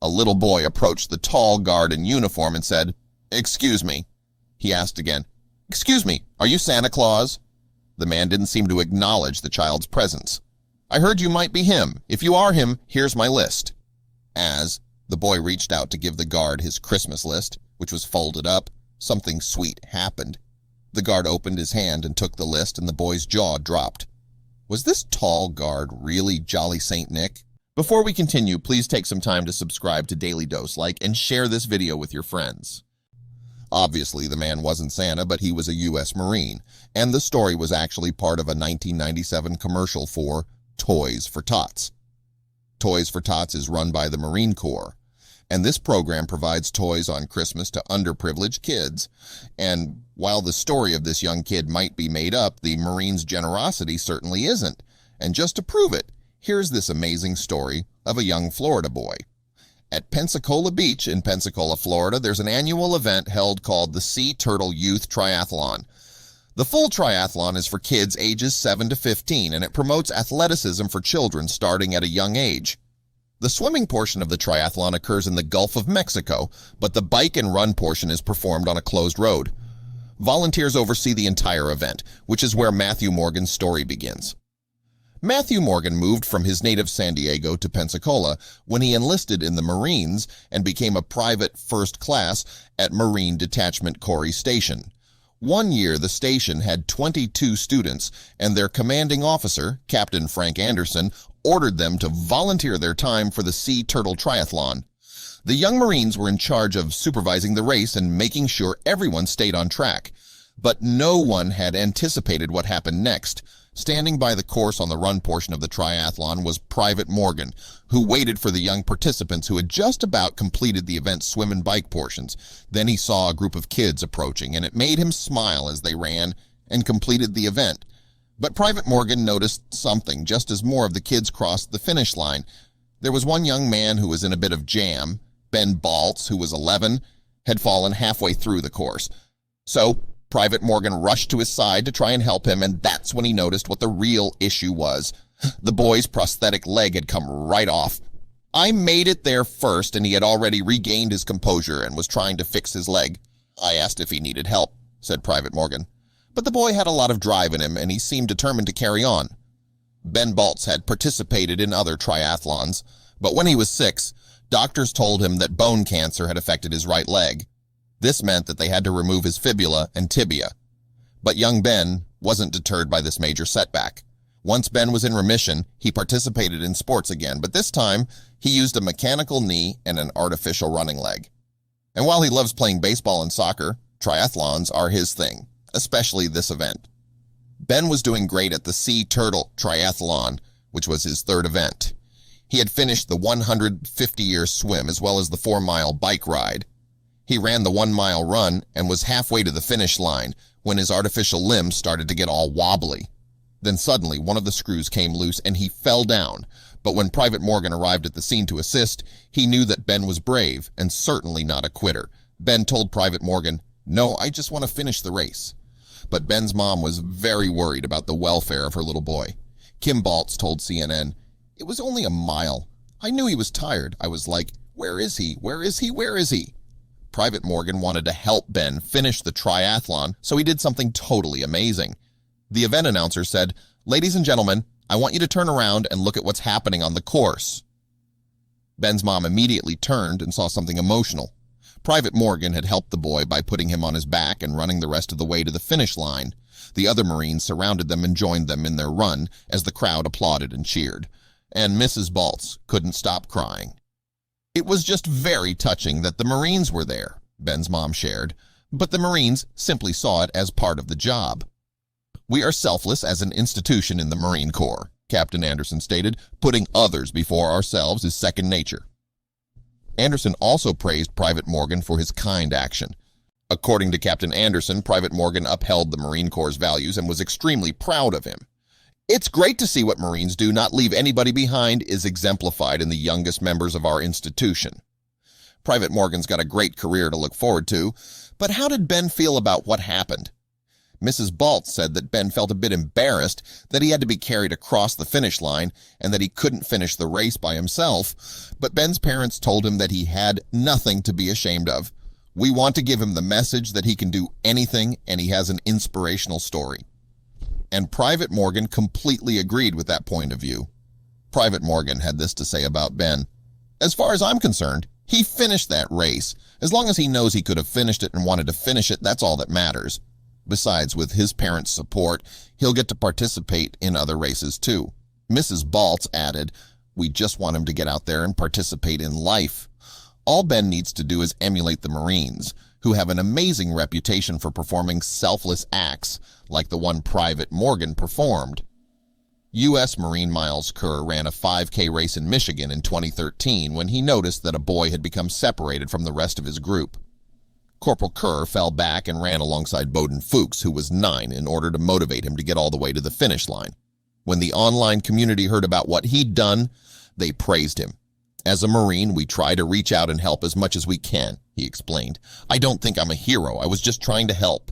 A little boy approached the tall guard in uniform and said, "Excuse me." He asked again, "Excuse me, are you Santa Claus?" The man didn't seem to acknowledge the child's presence. "I heard you might be him. If you are him, here's my list." As the boy reached out to give the guard his Christmas list, which was folded up, something sweet happened. The guard opened his hand and took the list, and the boy's jaw dropped. Was this tall guard really Jolly Saint Nick? Before we continue, please take some time to subscribe to Dailydose, like, and share this video with your friends. Obviously, the man wasn't Santa, but he was a U.S. Marine, and the story was actually part of a 1997 commercial for Toys for Tots. Toys for Tots is run by the Marine Corps, and this program provides toys on Christmas to underprivileged kids. And while the story of this young kid might be made up, the Marines' generosity certainly isn't. And just to prove it, here's this amazing story of a young Florida boy. At Pensacola Beach in Pensacola, Florida, there's an annual event held called the Sea Turtle Youth Triathlon. The full triathlon is for kids ages 7 to 15, and it promotes athleticism for children starting at a young age. The swimming portion of the triathlon occurs in the Gulf of Mexico, but the bike and run portion is performed on a closed road. Volunteers oversee the entire event, which is where Matthew Morgan's story begins. Matthew Morgan moved from his native San Diego to Pensacola when he enlisted in the Marines and became a private first class at Marine Detachment Corey Station. One year, the station had 22 students, and their commanding officer, Captain Frank Anderson, ordered them to volunteer their time for the Sea Turtle Triathlon. The young Marines were in charge of supervising the race and making sure everyone stayed on track. But no one had anticipated what happened next. Standing by the course on the run portion of the triathlon was Private Morgan, who waited for the young participants who had just about completed the event's swim and bike portions. Then he saw a group of kids approaching, and it made him smile as they ran and completed the event. But Private Morgan noticed something just as more of the kids crossed the finish line. There was one young man who was in a bit of jam. Ben Baltz, who was 11, had fallen halfway through the course. So Private Morgan rushed to his side to try and help him, and that's when he noticed what the real issue was. The boy's prosthetic leg had come right off. I made it there first, and he had already regained his composure and was trying to fix his leg. I asked if he needed help, said Private Morgan. But the boy had a lot of drive in him, and he seemed determined to carry on. Ben Baltz had participated in other triathlons, but when he was 6, doctors told him that bone cancer had affected his right leg. This meant that they had to remove his fibula and tibia. But young Ben wasn't deterred by this major setback. Once Ben was in remission, he participated in sports again, but this time he used a mechanical knee and an artificial running leg. And while he loves playing baseball and soccer, triathlons are his thing, especially this event. Ben was doing great at the Sea Turtle Triathlon, which was his third event. He had finished the 150-year swim as well as the 4-mile bike ride. He ran the 1-mile run and was halfway to the finish line when his artificial limbs started to get all wobbly. Then suddenly one of the screws came loose and he fell down. But when Private Morgan arrived at the scene to assist, he knew that Ben was brave and certainly not a quitter. Ben told Private Morgan, "No, I just want to finish the race." But Ben's mom was very worried about the welfare of her little boy. Kim Baltz told CNN, "It was only a mile. I knew he was tired. I was like, where is he? Where is he? Where is he?" Private Morgan wanted to help Ben finish the triathlon, so he did something totally amazing. The event announcer said, "Ladies and gentlemen, I want you to turn around and look at what's happening on the course." Ben's mom immediately turned and saw something emotional. Private Morgan had helped the boy by putting him on his back and running the rest of the way to the finish line. The other Marines surrounded them and joined them in their run as the crowd applauded and cheered. And Mrs. Baltz couldn't stop crying. It was just very touching that the Marines were there, Ben's mom shared, but the Marines simply saw it as part of the job. "We are selfless as an institution in the Marine Corps," Captain Anderson stated. "Putting others before ourselves is second nature." Anderson also praised Private Morgan for his kind action. According to Captain Anderson, Private Morgan upheld the Marine Corps' values and was extremely proud of him. "It's great to see what Marines do, not leave anybody behind," is exemplified in the youngest members of our institution. Private Morgan's got a great career to look forward to, but how did Ben feel about what happened? Mrs. Baltz said that Ben felt a bit embarrassed that he had to be carried across the finish line and that he couldn't finish the race by himself, but Ben's parents told him that he had nothing to be ashamed of. We want to give him the message that he can do anything and he has an inspirational story. And Private Morgan completely agreed with that point of view. Private Morgan had this to say about Ben. As far as I'm concerned, he finished that race. As long as he knows he could have finished it and wanted to finish it, that's all that matters. Besides, with his parents' support, he'll get to participate in other races too. Mrs. Baltz added, we just want him to get out there and participate in life. All Ben needs to do is emulate the Marines, who have an amazing reputation for performing selfless acts, like the one Private Morgan performed. U.S. Marine Miles Kerr ran a 5K race in Michigan in 2013 when he noticed that a boy had become separated from the rest of his group. Corporal Kerr fell back and ran alongside Bowden Fuchs, who was 9, in order to motivate him to get all the way to the finish line. When the online community heard about what he'd done, they praised him. As a Marine, we try to reach out and help as much as we can, he explained. I don't think I'm a hero. I was just trying to help.